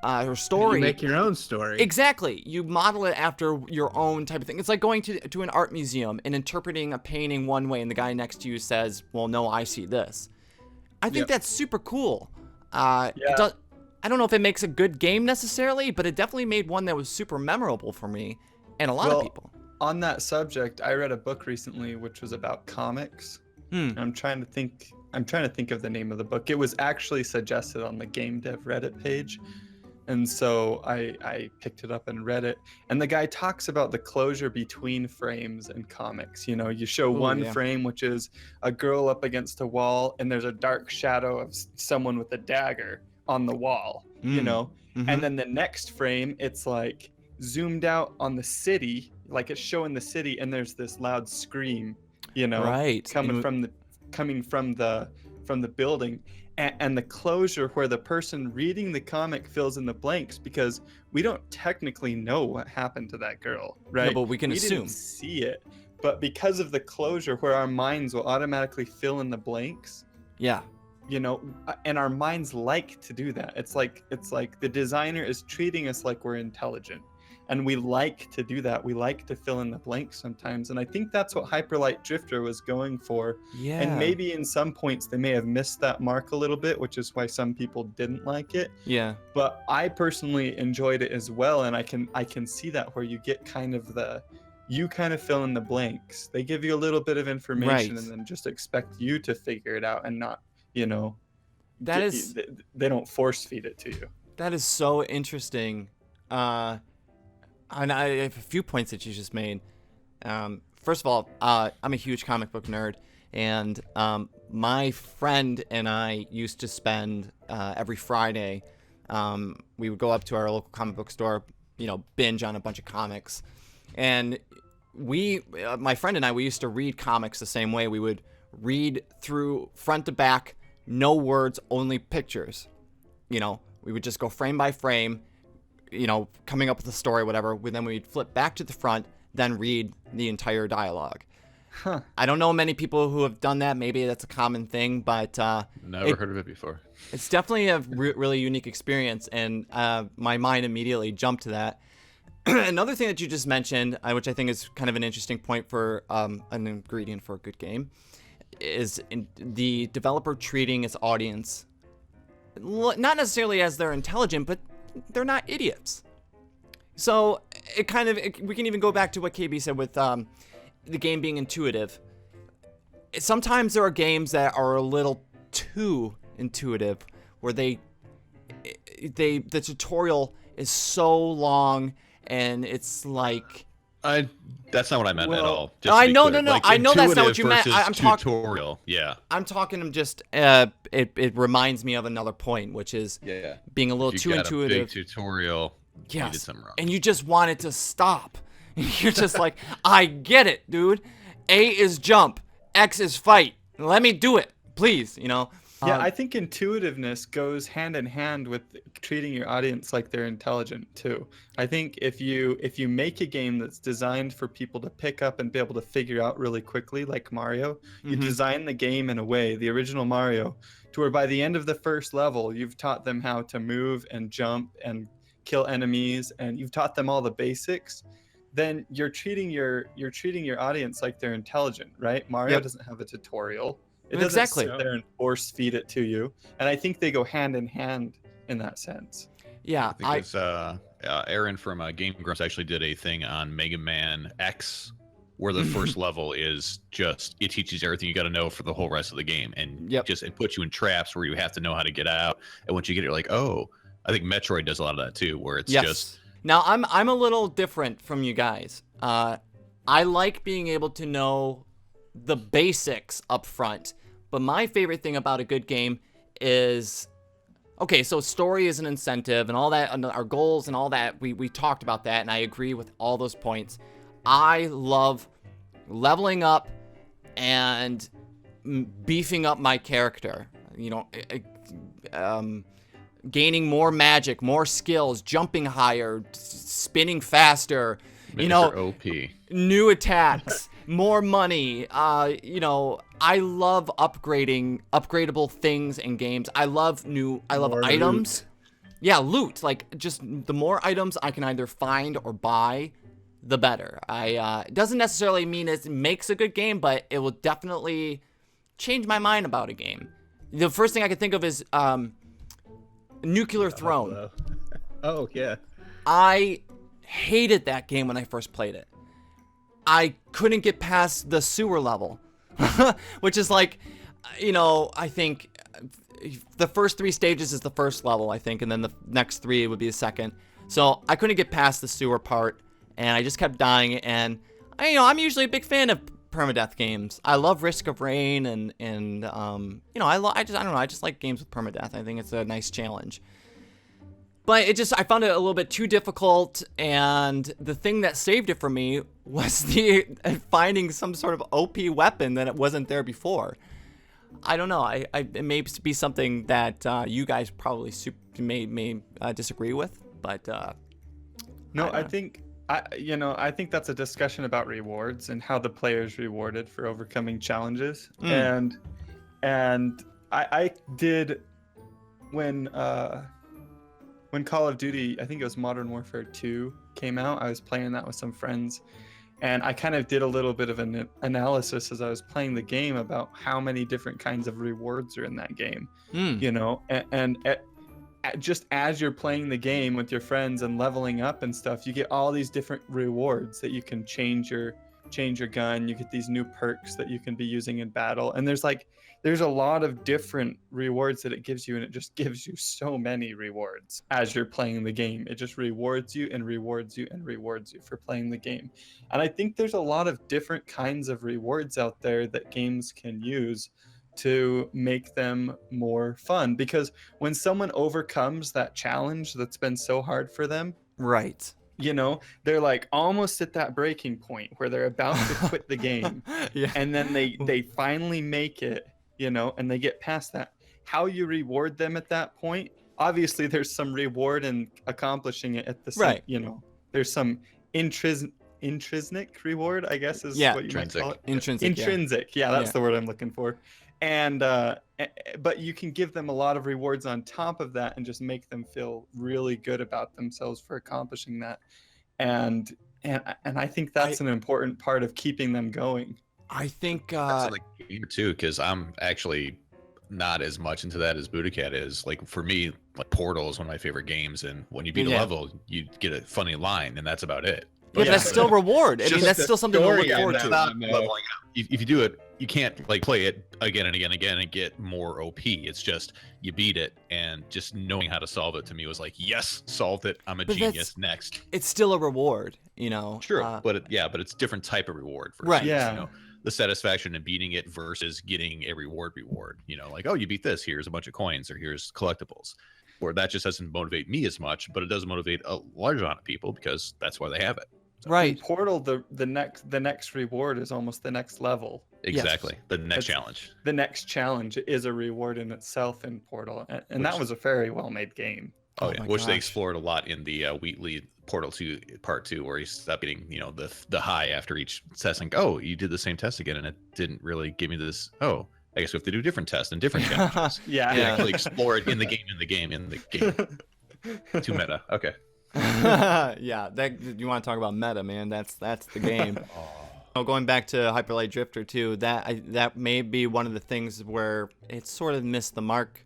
or story. You make your own story. Exactly. You model it after your own type of thing. It's like going to an art museum and interpreting a painting one way, and the guy next to you says, well, no, I see this. I think that's super cool. I don't know if it makes a good game necessarily, but it definitely made one that was super memorable for me and a lot of people. On that subject, I read a book recently which was about comics. I'm trying to think of the name of the book. It was actually suggested on the Game Dev Reddit page. And so I picked it up and read it. And the guy talks about the closure between frames and comics. You show one frame, which is a girl up against a wall, and there's a dark shadow of someone with a dagger on the wall, Mm-hmm. And then the next frame, it's like zoomed out on the city, like it's showing the city, and there's this loud scream, coming from the building. And the closure where the person reading the comic fills in the blanks, because we don't technically know what happened to that girl, right? No, but we can assume. Didn't see it, but because of the closure where our minds will automatically fill in the blanks. Yeah. And our minds like to do that. It's like the designer is treating us like we're intelligent. And we like to do that. We like to fill in the blanks sometimes. And I think that's what Hyper Light Drifter was going for. Yeah. And maybe in some points they may have missed that mark a little bit, which is why some people didn't like it. Yeah. But I personally enjoyed it as well. And I can see that where you get you kind of fill in the blanks. They give you a little bit of information and then just expect you to figure it out and not, they don't force feed it to you. That is so interesting. And I have a few points that you just made. First of all, I'm a huge comic book nerd, and my friend and I used to spend every Friday, we would go up to our local comic book store, binge on a bunch of comics. And my friend and I, we used to read comics the same way. We would read through front to back, no words, only pictures. We would just go frame by frame, coming up with a story, whatever. Then we'd flip back to the front, then read the entire dialogue. Huh. I don't know many people who have done that. Maybe that's a common thing, but never heard of it before. It's definitely a really unique experience, and my mind immediately jumped to that. Another thing that you just mentioned, which I think is kind of an interesting point for an ingredient for a good game, is the developer treating its audience not necessarily as they're intelligent, but they're not idiots. So we can even go back to what KB said with the game being intuitive. Sometimes there are games that are a little too intuitive, where the tutorial is so long, and it's like. That's not what I meant at all. I know, no. I know that's not what you meant. I'm talking tutorial. Yeah. I'm talking just. It reminds me of another point, which is being a little too intuitive. A big tutorial. Yes. You did something wrong. And you just want it to stop. You're just like, I get it, dude. A is jump, X is fight. Let me do it, please. Yeah, I think intuitiveness goes hand in hand with treating your audience like they're intelligent too. I think if you make a game that's designed for people to pick up and be able to figure out really quickly, like Mario, you design the game in a way, the original Mario, to where by the end of the first level, you've taught them how to move and jump and kill enemies, and you've taught them all the basics. Then you're treating your audience like they're intelligent, right? Mario doesn't have a tutorial. It doesn't sit there and force feed it to you. And I think they go hand in hand in that sense. Yeah, I think it's Aaron from Game Grumps actually did a thing on Mega Man X, where the first level is just it teaches you everything you got to know for the whole rest of the game, and it puts you in traps where you have to know how to get out. And once you get it, you're like, oh, I think Metroid does a lot of that too, where it's just. Now I'm a little different from you guys. I like being able to know the basics up front, but my favorite thing about a good game is, okay, so story is an incentive and all that, and our goals and all that, we talked about that, and I agree with all those points. I love leveling up and beefing up my character, gaining more magic, more skills, jumping higher, spinning faster, OP. New attacks, more money. I love upgradable things in games. I love items. Loot. Yeah, loot. Like, just the more items I can either find or buy, the better. It doesn't necessarily mean it makes a good game, but it will definitely change my mind about a game. The first thing I can think of is Nuclear Throne. Oh, yeah. I hated that game when I first played it. I couldn't get past the sewer level, which is like, I think the first 3 stages is the first level, I think, and then the next 3 would be the second. So I couldn't get past the sewer part, and I just kept dying. And I'm usually a big fan of permadeath games. I love Risk of Rain, and I just like games with permadeath. I think it's a nice challenge. But I found it a little bit too difficult, and the thing that saved it for me was finding some sort of OP weapon that it wasn't there before. I don't know. It may be something that you guys probably may disagree with, but no, I think that's a discussion about rewards and how the player's rewarded for overcoming challenges. And I did when Call of Duty, I think it was Modern Warfare 2 came out, I was playing that with some friends, and I kind of did a little bit of an analysis as I was playing the game about how many different kinds of rewards are in that game. And just as you're playing the game with your friends and leveling up and stuff, you get all these different rewards that you can change your gun. You get these new perks that you can be using in battle, and there's a lot of different rewards that it gives you, and it just gives you so many rewards as you're playing the game. It just rewards you and rewards you and rewards you for playing the game. And I think there's a lot of different kinds of rewards out there that games can use to make them more fun, because when someone overcomes that challenge that's been so hard for them, right, they're like almost at that breaking point where they're about to quit the game. And then they finally make it, and they get past that. How you reward them at that point, obviously there's some reward in accomplishing it at the same, right. There's some intrinsic reward, I guess is what you might call it. Intrinsic. Yeah, that's the word I'm looking for. And but you can give them a lot of rewards on top of that and just make them feel really good about themselves for accomplishing that. And I think that's an important part of keeping them going. I think that's like game too, because I'm actually not as much into that as BuddhaCat is. Like for me, like Portal is one of my favorite games, and when you beat a level, you get a funny line, and that's about it. but that's still reward. I mean, Just that's the still something to look story forward in to. that. Not leveling up. If you do it, you can't like play it again and again and again and get more OP. It's just you beat it, and just knowing how to solve it to me was like, yes, solved it. I'm a But genius. Next. It's still a reward, you know. True, but it's different type of reward. Right. Yeah. You know, the satisfaction in beating it versus getting a reward. You know, like, oh, you beat this. Here's a bunch of coins, or here's collectibles. Or that just doesn't motivate me as much, but it does motivate a large amount of people because that's why they have it. Right. In Portal, the next reward is almost the next level. Exactly. Yes. The next It's- challenge. The next challenge is a reward in itself in Portal, and that Which- was a very well made game. Oh, Oh yeah, my which they gosh. explored a lot in the Wheatley Portal 2 Part 2, where he stopped getting, you know, the high after each test and go, oh, you did the same test again, and it didn't really give me this. Oh, I guess we have to do different tests and different challenges. Yeah. They Yeah. actually explore it in the game. Too meta. Okay. Yeah, that you want to talk about meta, man. That's the game. Oh, going back to Hyper Light Drifter too, that may be one of the things where it sort of missed the mark.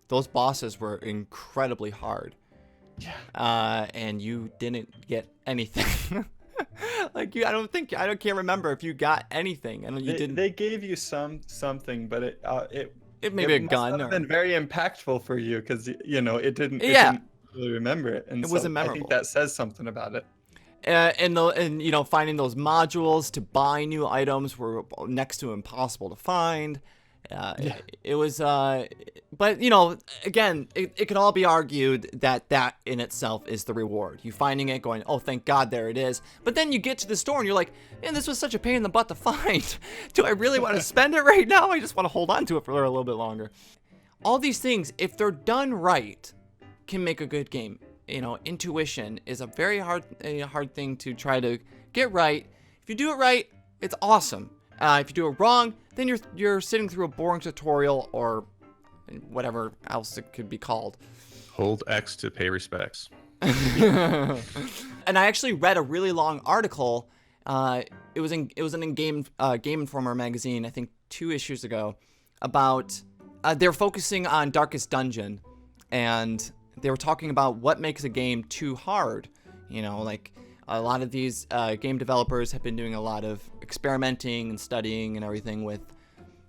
Those bosses were incredibly hard. Yeah. And you didn't get anything. Like I can't remember if you got anything. And you didn't. They gave you something, but It may be a must gun have or been very impactful for you because you know it didn't. Yeah. Didn't really remember it, and It so wasn't I memorable. think that says something about it. and you know, finding those modules to buy new items were next to impossible to find. It was, but you know, again, it could all be argued that in itself is the reward. You finding it, going, oh, thank God, there it is. But then you get to the store and you're like, man, this was such a pain in the butt to find. Do I really want to spend it right now? I just want to hold on to it for a little bit longer. All these things, if they're done right, can make a good game. You know, intuition is a very hard thing to try to get right. If you do it right, it's awesome. If you do it wrong, then you're sitting through a boring tutorial or whatever else it could be called. Hold X to pay respects. And I actually read a really long article. It was in Game Informer magazine, I think 2 issues ago, about they're focusing on Darkest Dungeon, and they were talking about what makes a game too hard. You know, like a lot of these game developers have been doing a lot of experimenting and studying and everything with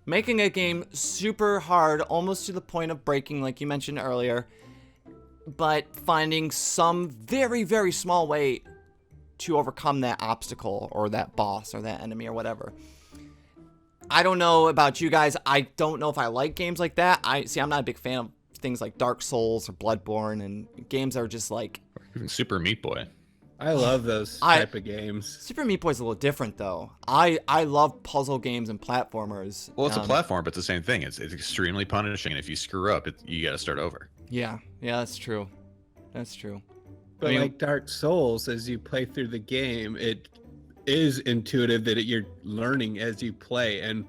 making a game super hard, almost to the point of breaking, like you mentioned earlier, but finding some very, very small way to overcome that obstacle or that boss or that enemy or whatever. I don't know about you guys. I don't know if I like games like that. I'm not a big fan of things like Dark Souls or Bloodborne, and games that are just like... Even Super Meat Boy. I love those type of games. Super Meat Boy's a little different, though. I love puzzle games and platformers. Well, it's a platform, but it's the same thing. It's extremely punishing, and if you screw up, you got to start over. Yeah, that's true. That's true. But like Dark Souls, as you play through the game, it is intuitive that you're learning as you play, and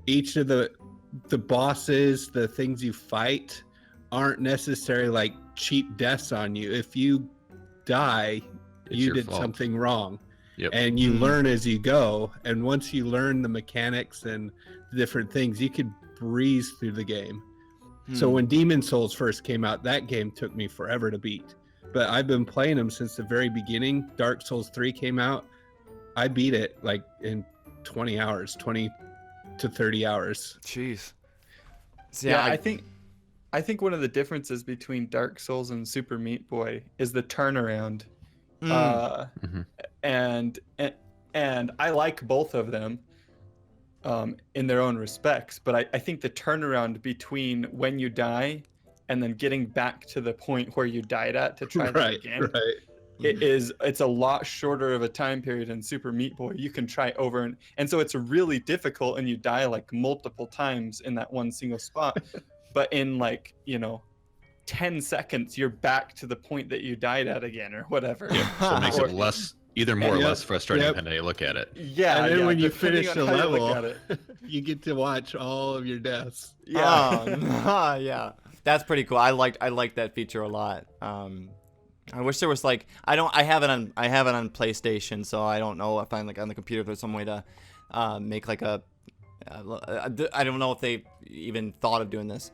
each of the bosses, the things you fight, aren't necessarily like cheap deaths on you. If you die, you did something wrong. Yep. And you learn as you go, and once you learn the mechanics and the different things, you could breeze through the game. So when Demon Souls first came out, that game took me forever to beat. But I've been playing them since the very beginning. Dark Souls 3 came out. I beat it like in 20 hours, 20 to 30 hours. Jeez. So, Yeah, I think one of the differences between Dark Souls and Super Meat Boy is the turnaround. And I like both of them in their own respects, but I think the turnaround between when you die and then getting back to the point where you died at to try that again, it's a lot shorter of a time period in Super Meat Boy. You can try over and so it's really difficult, and you die like multiple times in that one single spot. But in 10 seconds, you're back to the point that you died at again, or whatever. Yeah, so it makes it either more or less frustrating depending on how you look at it. Yeah, and then when you finish the depending on how you level, look at it. you get to watch all of your deaths. Yeah. Yeah, that's pretty cool. I like that feature a lot. I wish there was like I have it on PlayStation, so I don't know if I'm like on the computer if there's some way to make like a I don't know if they even thought of doing this.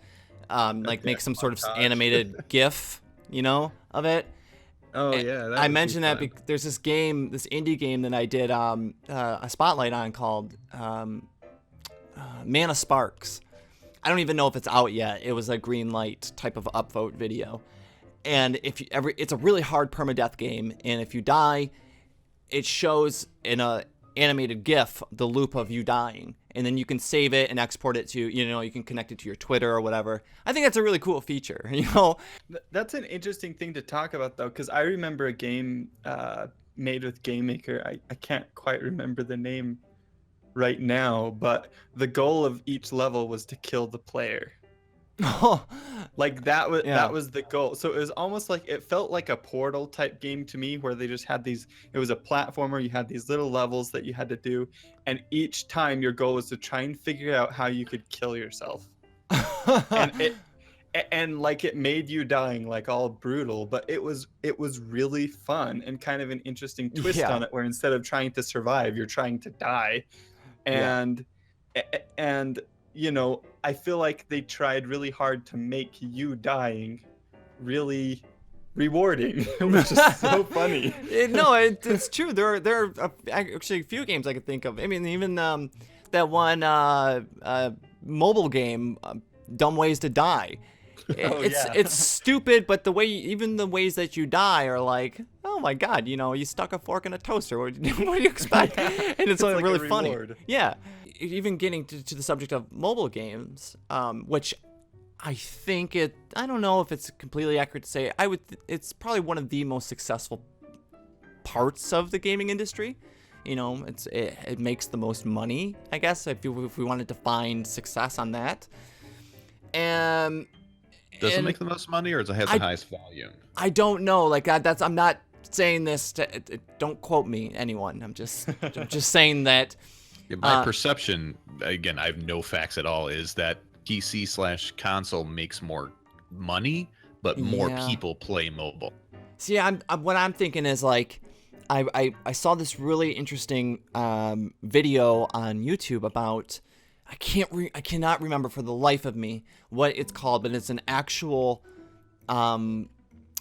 Like make some sort of animated GIF, of it. Oh yeah, I mentioned that because there's this game, this indie game that I did a spotlight on called Mana Sparks. I don't even know if it's out yet. It was a green light type of upvote video. And if you it's a really hard permadeath game, and if you die, it shows in a animated GIF the loop of you dying, and then you can save it and export it to, you can connect it to your Twitter or whatever. I think that's a really cool feature. That's an interesting thing to talk about though, because I remember a game made with Gamemaker. I can't quite remember the name right now, but the goal of each level was to kill the player. Like that was the goal. So it was almost like, it felt like a Portal type game to me, where they just had these, it was a platformer, you had these little levels that you had to do, and each time your goal was to try and figure out how you could kill yourself. and like it made you dying like all brutal, but it was really fun and kind of an interesting twist on it, where instead of trying to survive, you're trying to die. And I feel like they tried really hard to make you dying really rewarding, which is so funny. It's true. There are actually a few games I could think of. I mean, even that one mobile game, Dumb Ways to Die. It's stupid, but the ways that you die are like, oh my god, you stuck a fork in a toaster. What do you expect? And it's like really funny. Yeah. Even getting to the subject of mobile games, which I think I don't know if it's completely accurate to say, it's probably one of the most successful parts of the gaming industry. It makes the most money, I guess, if we wanted to find success on that. Does it make the most money, or does it have the highest volume? I don't know. Like I'm not saying this don't quote me, anyone. I'm just saying that. My perception, again, I have no facts at all, is that PC/console makes more money, but more people play mobile. See, what I'm thinking is, like, I saw this really interesting video on YouTube about, I cannot remember for the life of me what it's called, but it's an actual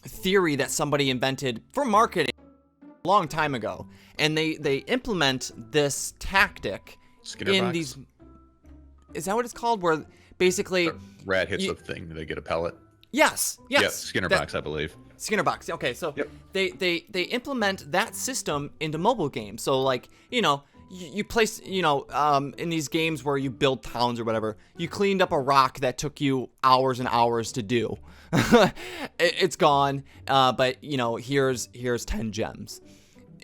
theory that somebody invented for marketing a long time ago, and they implement this tactic in these. Is that what it's called? Where basically a rat hits a thing, they get a pellet. Yes. Yep, Skinner box, I believe. Skinner box. Okay, so they implement that system into mobile games. So, like, you place, in these games where you build towns or whatever, you cleaned up a rock that took you hours and hours to do. It's gone, but here's 10 gems.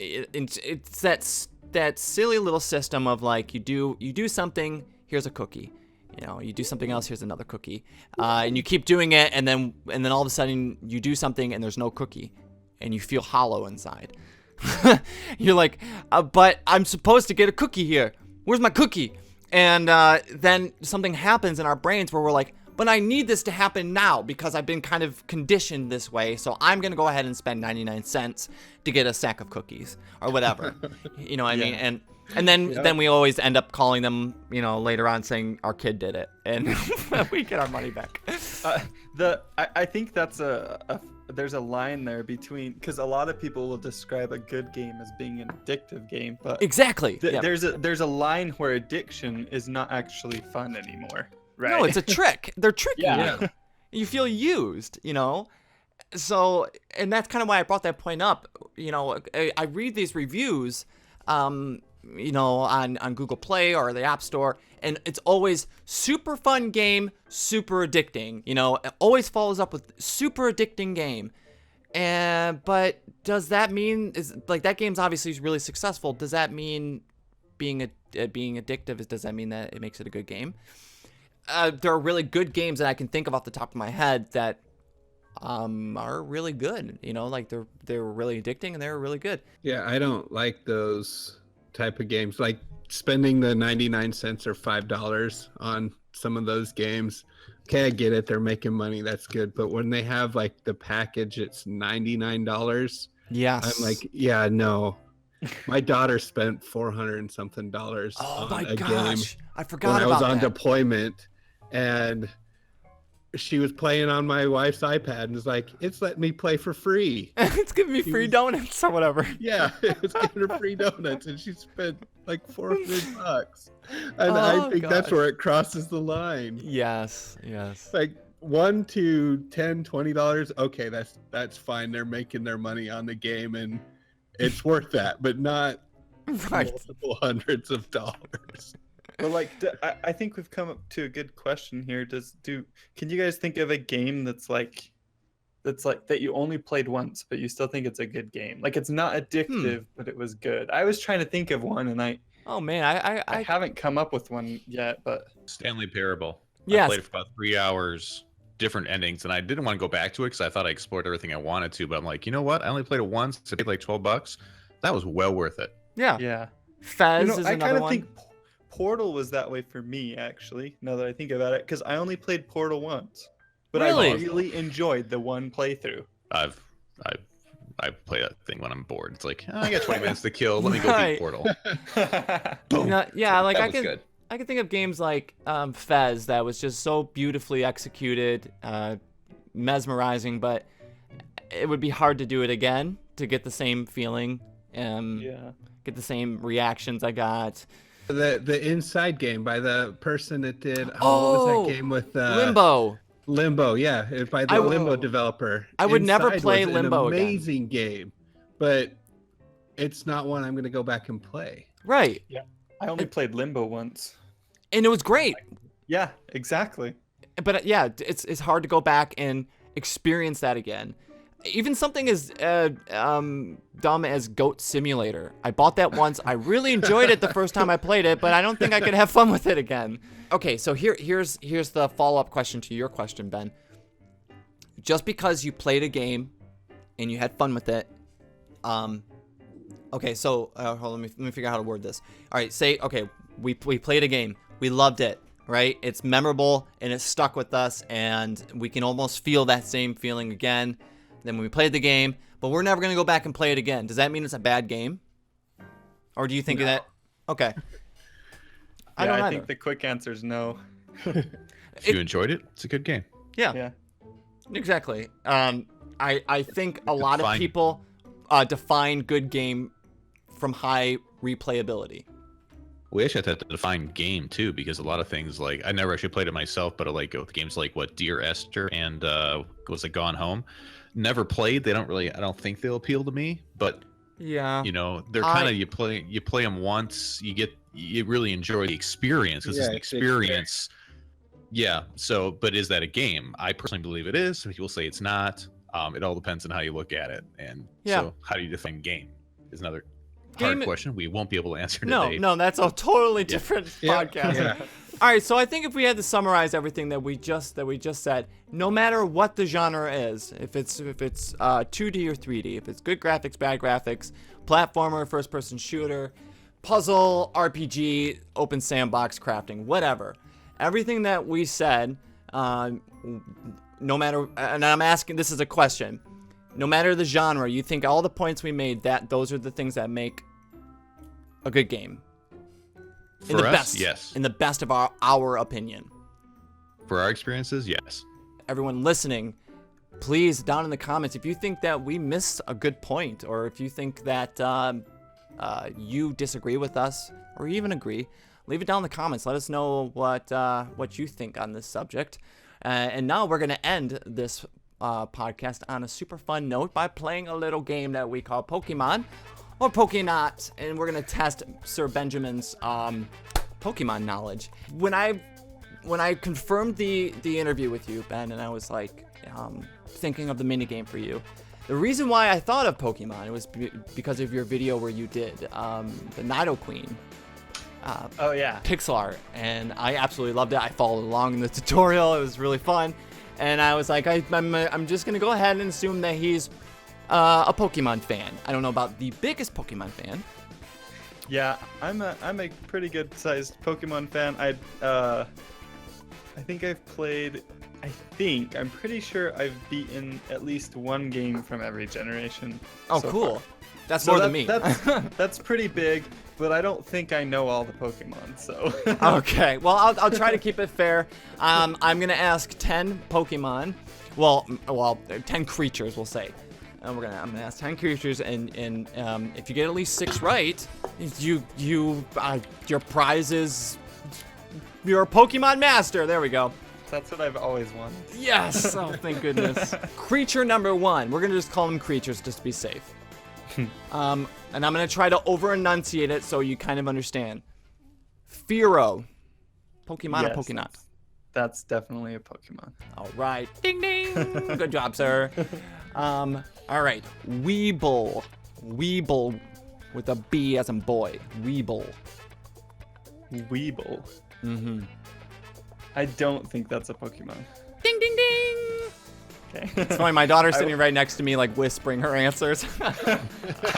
It's that silly little system of, like, you do something, here's a cookie. You do something else, here's another cookie, and you keep doing it, and then all of a sudden you do something and there's no cookie, and you feel hollow inside. You're like, but I'm supposed to get a cookie here. Where's my cookie? And then something happens in our brains where we're like, but I need this to happen now because I've been kind of conditioned this way, so I'm gonna go ahead and spend 99 cents to get a sack of cookies or whatever. You know what I mean? And then we always end up calling them, later on, saying our kid did it, and we get our money back. I think that's there's a line there between, because a lot of people will describe a good game as being an addictive game, but exactly, there's a line where addiction is not actually fun anymore, right? No, it's a trick. They're tricking you. You feel used, So, and that's kind of why I brought that point up. I read these reviews, on Google Play or the App Store, and it's always super fun game, super addicting. It always follows up with super addicting game. But does that mean that game's obviously really successful? Does that mean being addictive? Does that mean that it makes it a good game? There are really good games that I can think of off the top of my head that are really good. They're really addicting and they're really good. Yeah, I don't like those type of games, like spending the 99 cents or $5 on some of those games. Okay, I get it, they're making money, that's good, but when they have like the package, it's $99. Yes, I'm like, yeah, no. My daughter spent $400 and something on a game. I forgot when about I was on that. deployment, and she was playing on my wife's iPad and was like, "It's letting me play for free." It's giving me free donuts or whatever. Yeah, it was giving her free donuts, and she spent like $400. And I think that's gosh. where it crosses the line. Yes. Like $1 to $10, $20. Okay, that's fine. They're making their money on the game, and it's worth that, but not Right. multiple hundreds of dollars. Well, like, I think we've come up to a good question here. Can you guys think of a game that's like that you only played once, but you still think it's a good game? Like, it's not addictive, but it was good. I was trying to think of one, and I haven't come up with one yet, but Stanley Parable. Yes. I played it for about 3 hours, different endings, and I didn't want to go back to it because I thought I explored everything I wanted to. But I'm like, you know what? I only played it once. I paid like $12. That was well worth it. Yeah. I Fez is kind another of one. think Portal was that way for me, actually, now that I think about it, because I only played Portal once, but Really? I really enjoyed the one playthrough. I play that thing when I'm bored. It's like, I got 20 minutes to kill. Let me go Right. beat Portal. You know, yeah, like That I was can good. I can think of games like Fez that was just so beautifully executed, mesmerizing, but it would be hard to do it again to get the same feeling, Yeah. get the same reactions I got. The Inside game by the person that did what Oh, was that game with Limbo. Yeah, by the Limbo developer. I would never Inside play was Limbo an again. amazing game, but it's not one I'm going to go back and play. Right. I only played Limbo once. And it was great. Yeah, exactly. But yeah, it's hard to go back and experience that again. Even something as dumb as Goat Simulator. I bought that once. I really enjoyed it the first time I played it, but I don't think I could have fun with it again. Okay, so here's the follow-up question to your question, Ben. Just because you played a game and you had fun with it, okay, so hold on, let me figure out how to word this. All right, say, okay, we played a game. We loved it, right? It's memorable, and it stuck with us, and we can almost feel that same feeling again. Then when we played the game, but we're never going to go back and play it again. Does that mean it's a bad game? Or do you think that? Okay. I don't I either. think the quick answer is no. If you enjoyed it, it's a good game. Yeah. Exactly. I think a lot of Define- people define good game from high replayability. We actually have to define game too, because a lot of things, like, I never actually played it myself, but like with games like Dear Esther and was it Gone Home, never played. I don't think they'll appeal to me, but Yeah. you know, they're kind of, you play them once, you really enjoy the experience because it's an experience. Yeah. So, but is that a game? I personally believe it is. Some people say it's not. It all depends on how you look at it. And so how do you define game is another hard question we won't be able to answer today. No, that's a totally different podcast. Yeah. All right, so I think if we had to summarize everything that we just said, no matter what the genre is, if it's 2D or 3D, if it's good graphics, bad graphics, platformer, first-person shooter, puzzle, RPG, open sandbox crafting, whatever, everything that we said, no matter, and I'm asking, this is a question, no matter the genre, you think all the points we made, that those are the things that make a good game. For us, best, yes. In the best of our opinion. For our experiences, yes. Everyone listening, please, down in the comments, if you think that we missed a good point, or if you think that you disagree with us, or even agree, leave it down in the comments. Let us know what you think on this subject. And now we're going to end this podcast on a super fun note by playing a little game that we call Pokemon or PokeNOT, and we're gonna test Sir Benjamin's Pokemon knowledge. When I confirmed the interview with you, Ben, and I was like thinking of the minigame for you, the reason why I thought of Pokemon, it was because of your video where you did the Nidoqueen pixel art, and I absolutely loved it. I followed along in the tutorial. It was really fun. And I was like, I'm just going to go ahead and assume that he's a Pokemon fan. I don't know about the biggest Pokemon fan. Yeah, I'm a pretty good sized Pokemon fan. I think I'm pretty sure I've beaten at least one game from every generation. Oh, so cool. far. That's So more than me. That's pretty big, but I don't think I know all the Pokemon, so. Okay, well, I'll try to keep it fair. I'm gonna ask 10 Pokemon. Well, 10 creatures, we'll say. And I'm gonna ask 10 creatures, and if you get at least 6 right, your prize is you're a Pokemon master. There we go. That's what I've always wanted. Yes. Oh, thank goodness. Creature number 1. We're gonna just call them creatures just to be safe. And I'm gonna try to over enunciate it so you kind of understand. Fearow. Pokemon or PokeNOT? That's definitely a Pokemon. All right. Ding ding. Good job, sir. All right. Weeble. Weeble with a B as in boy. Weeble. Weeble. Mm-hmm. I don't think that's a Pokemon. Ding ding ding. Okay. It's funny, my daughter's sitting right next to me, like whispering her answers. I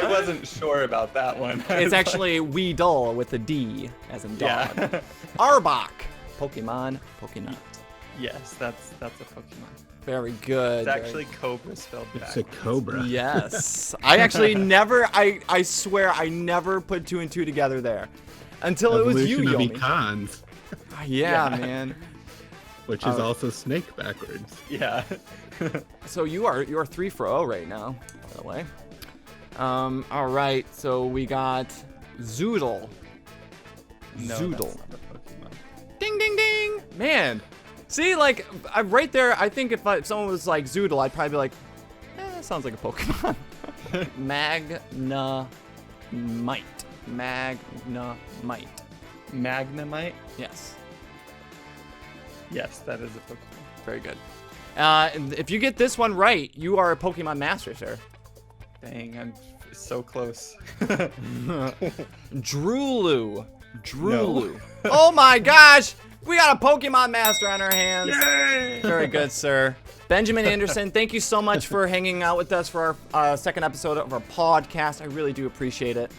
wasn't sure about that one. It's actually Weedle with a D as in dog. Yeah. Arbok. Pokemon, PokeNOT. Yes, that's a Pokemon. Very good. It's actually Cobra spelled backwards. It's a cobra. Yes. I actually never, I swear I never put 2 and 2 together there. Until it was you, Evolution of Yomi. Econs, Yeah, Yeah. man. which is also snake backwards. Yeah. So you are 3 for 0 right now, by the way. All right. So we got Zoodle. No, Zoodle. that's not a Pokemon. Ding ding ding. Man. See, like right there, I think if someone was like Zoodle, I'd probably be like, that sounds like a Pokemon. Magnemite. Magnemite. Magnemite? Yes. Yes, that is a Pokemon. Very good. And if you get this one right, you are a Pokemon master, sir. Dang, I'm so close. Drooloo. Drooloo. Oh my gosh! We got a Pokemon master on our hands. Yay! Very good, sir. Benjamin Anderson, thank you so much for hanging out with us for our second episode of our podcast. I really do appreciate it.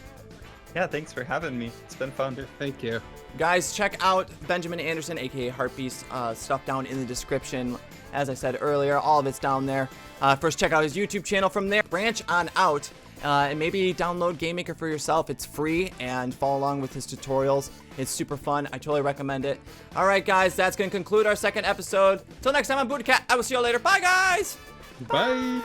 Yeah, thanks for having me. It's been fun. Thank you. Guys, check out Benjamin Anderson, aka HeartBeast, stuff down in the description. As I said earlier, all of it's down there. First, check out his YouTube channel. From there, branch on out and maybe download Gamemaker for yourself. It's free, and follow along with his tutorials. It's super fun. I totally recommend it. All right, guys, that's going to conclude our second episode. Till next time, I'm BuddhaCat. I will see you all later. Bye, guys. Bye.